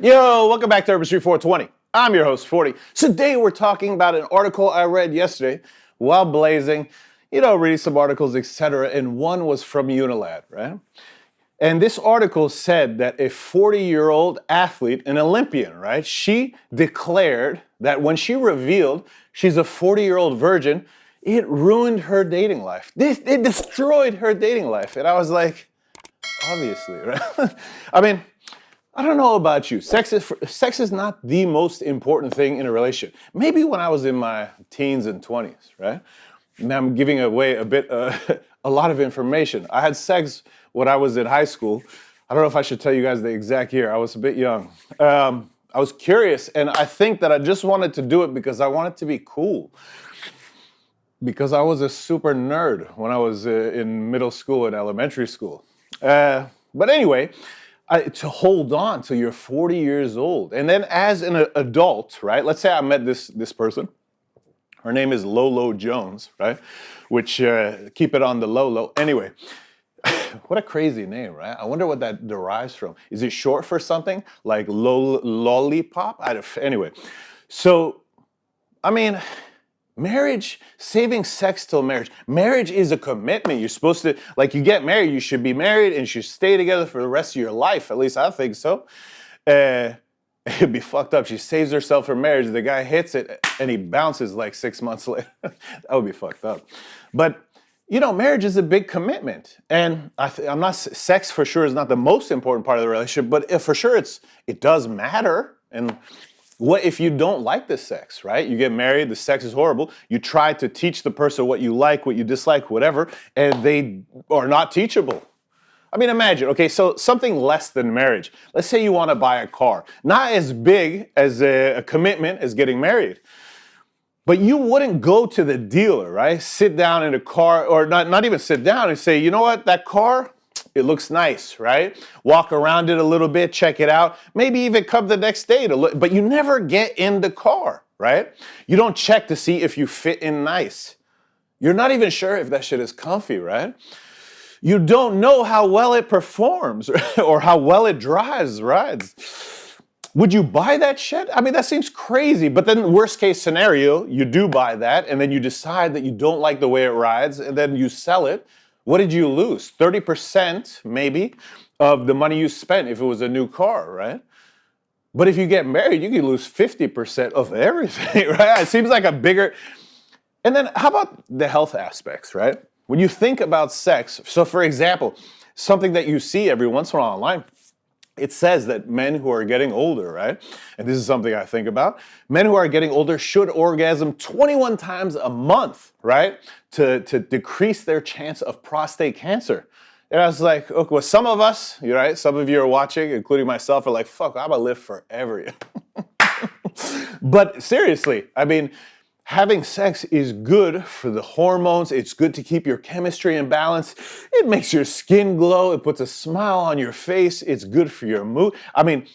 Yo, welcome back to Herbistry420. I'm your host, Fordee. Today we're talking about an article I read yesterday while blazing, reading some articles, etc. And one was from Unilad, right? And this article said that a 40-year-old athlete, an Olympian, right? She declared that when she revealed she's a 40-year-old virgin, it ruined her dating life. It destroyed her dating life. And I was like, obviously, right? I mean, I don't know about you. Sex is not the most important thing in a relationship. Maybe when I was in my teens and 20s, right? Now I'm giving away a lot of information. I had sex when I was in high school. I don't know if I should tell you guys the exact year. I was a bit young. I was curious, and I think that I just wanted to do it because I wanted to be cool. Because I was a super nerd when I was in middle school and elementary school. But anyway, to hold on till you're 40 years old. And then as an adult, right? Let's say I met this person. Her name is LOLO Jones, right? Which, keep it on the LOLO. Anyway, what a crazy name, right? I wonder what that derives from. Is it short for something like lollipop? Anyway, so, I mean, marriage, saving sex till marriage. Marriage is a commitment. You're supposed to, you get married, you should be married and you should stay together for the rest of your life. At least I think so. It'd be fucked up. She saves herself for marriage. The guy hits it and he bounces like 6 months later. That would be fucked up. But, marriage is a big commitment. And sex for sure is not the most important part of the relationship, but for sure it does matter. And what if you don't like the sex, right? You get married, the sex is horrible. You try to teach the person what you like, what you dislike, whatever, and they are not teachable. I mean, imagine, okay, so something less than marriage. Let's say you want to buy a car. Not as big as a commitment as getting married. But you wouldn't go to the dealer, right? Sit down in a car, or not even sit down and say, you know what, that car, it looks nice, right? Walk around it a little bit, check it out. Maybe even come the next day to look, but you never get in the car, right? You don't check to see if you fit in nice. You're not even sure if that shit is comfy, right? You don't know how well it performs or how well it rides. Would you buy that shit? I mean, that seems crazy, but then worst case scenario, you do buy that and then you decide that you don't like the way it rides and then you sell it. What did you lose? 30% maybe of the money you spent if it was a new car, right? But if you get married, you can lose 50% of everything, right? It seems like a bigger... And then how about the health aspects, right? When you think about sex, so for example, something that you see every once in a while online, it says that men who are getting older, right? And this is something I think about. Men who are getting older should orgasm 21 times a month, right? To decrease their chance of prostate cancer. And I was like, okay, well, some of us, right? Some of you are watching, including myself, are like, fuck, I'm gonna live forever. But seriously, I mean, having sex is good for the hormones. It's good to keep your chemistry in balance. It makes your skin glow. It puts a smile on your face. It's good for your mood. I mean,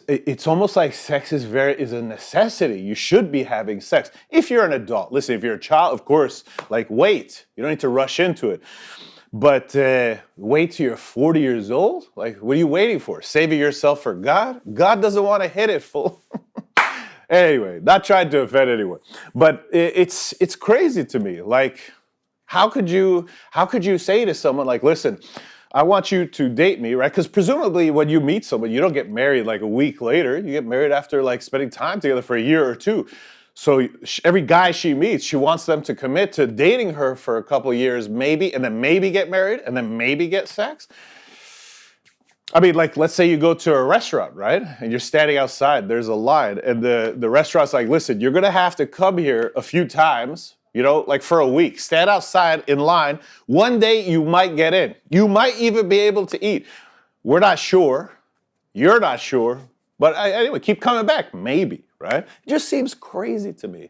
it's almost like sex is a necessity. You should be having sex. If you're an adult, listen, if you're a child, of course, wait. You don't need to rush into it. But wait till you're 40 years old? What are you waiting for? Saving yourself for God? God doesn't want to hit it full. Anyway, not trying to offend anyone, but it's crazy to me. How could you say to someone listen, I want you to date me, right? Because presumably when you meet someone, you don't get married a week later. You get married after spending time together for a year or two. So every guy she meets, she wants them to commit to dating her for a couple of years, maybe, and then maybe get married, and then maybe get sex. I mean, let's say you go to a restaurant, right? And you're standing outside, there's a line, and the restaurant's like, listen, you're gonna have to come here a few times, for a week. Stand outside in line. One day you might get in. You might even be able to eat. We're not sure. You're not sure. But anyway, keep coming back, maybe, right? It just seems crazy to me.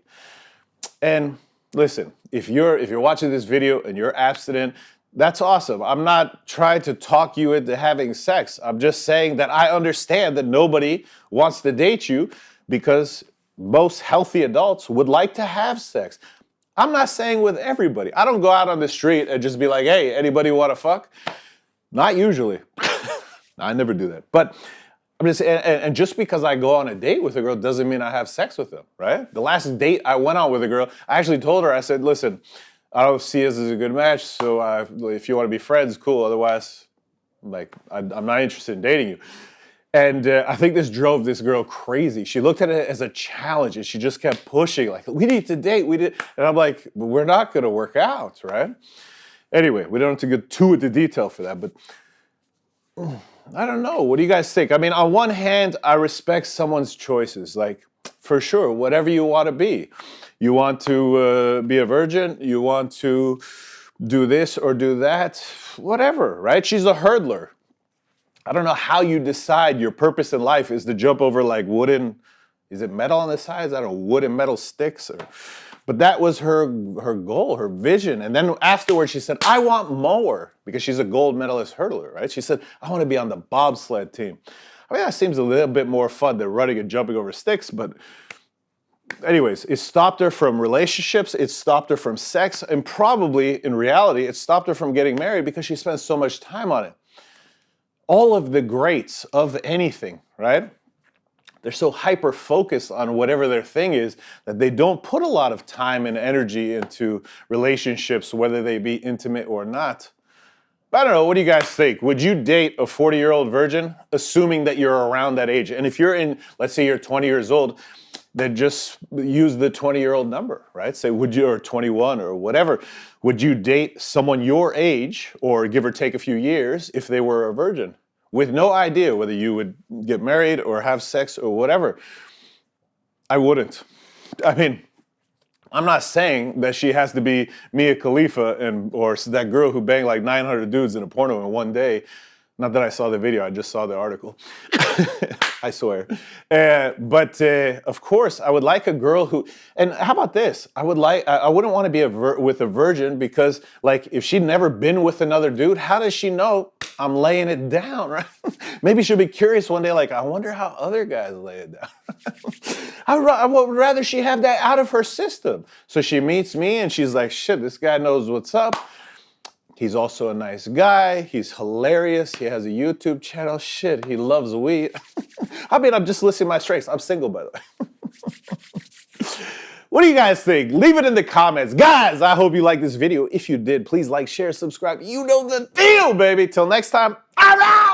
And listen, if you're watching this video and you're abstinent, that's awesome. I'm not trying to talk you into having sex. I'm just saying that I understand that nobody wants to date you because most healthy adults would like to have sex. I'm not saying with everybody. I don't go out on the street and just be like, hey, anybody want to fuck? Not usually. I never do that. But I'm just, and just because I go on a date with a girl doesn't mean I have sex with them, right? The last date I went on with a girl, I actually told her, I said, listen, I don't see us as a good match, so if you want to be friends, cool. Otherwise, like, I'm not interested in dating you. And I think this drove this girl crazy. She looked at it as a challenge, and she just kept pushing, like, we need to date. And I'm like, we're not going to work out, right? Anyway, we don't have to get too into detail for that, but I don't know. What do you guys think? I mean, on one hand, I respect someone's choices. Like, for sure, whatever you want to be. You want to be a virgin? You want to do this or do that? Whatever, right? She's a hurdler. I don't know how you decide your purpose in life is to jump over like wooden, is it metal on the sides? I don't know, wood and metal sticks. But that was her goal, her vision. And then afterwards she said, I want more, because she's a gold medalist hurdler, right? She said, I want to be on the bobsled team. I mean, that seems a little bit more fun than running and jumping over sticks, but anyways, it stopped her from relationships, it stopped her from sex, and probably, in reality, it stopped her from getting married because she spent so much time on it. All of the greats of anything, right? They're so hyper-focused on whatever their thing is that they don't put a lot of time and energy into relationships, whether they be intimate or not. But I don't know, what do you guys think? Would you date a 40-year-old virgin, assuming that you're around that age? And if you're in, let's say you're 20 years old, then just use the 20-year-old number, right? Say, would you, or 21 or whatever, would you date someone your age, or give or take a few years, if they were a virgin, with no idea whether you would get married or have sex or whatever? I wouldn't. I mean, I'm not saying that she has to be Mia Khalifa or that girl who banged like 900 dudes in a porno in one day. Not that I saw the video, I just saw the article. I swear. But of course, I would like a girl who, and how about this? I wouldn't want to be with a virgin, because like, if she'd never been with another dude, how does she know I'm laying it down, right? Maybe she'll be curious one day, like, I wonder how other guys lay it down. I would rather she have that out of her system. So she meets me and she's like, shit, this guy knows what's up. He's also a nice guy. He's hilarious. He has a YouTube channel. Shit, he loves weed. I mean, I'm just listing my strengths. I'm single, by the way. What do you guys think? Leave it in the comments. Guys, I hope you liked this video. If you did, please like, share, subscribe. You know the deal, baby. Till next time, all right!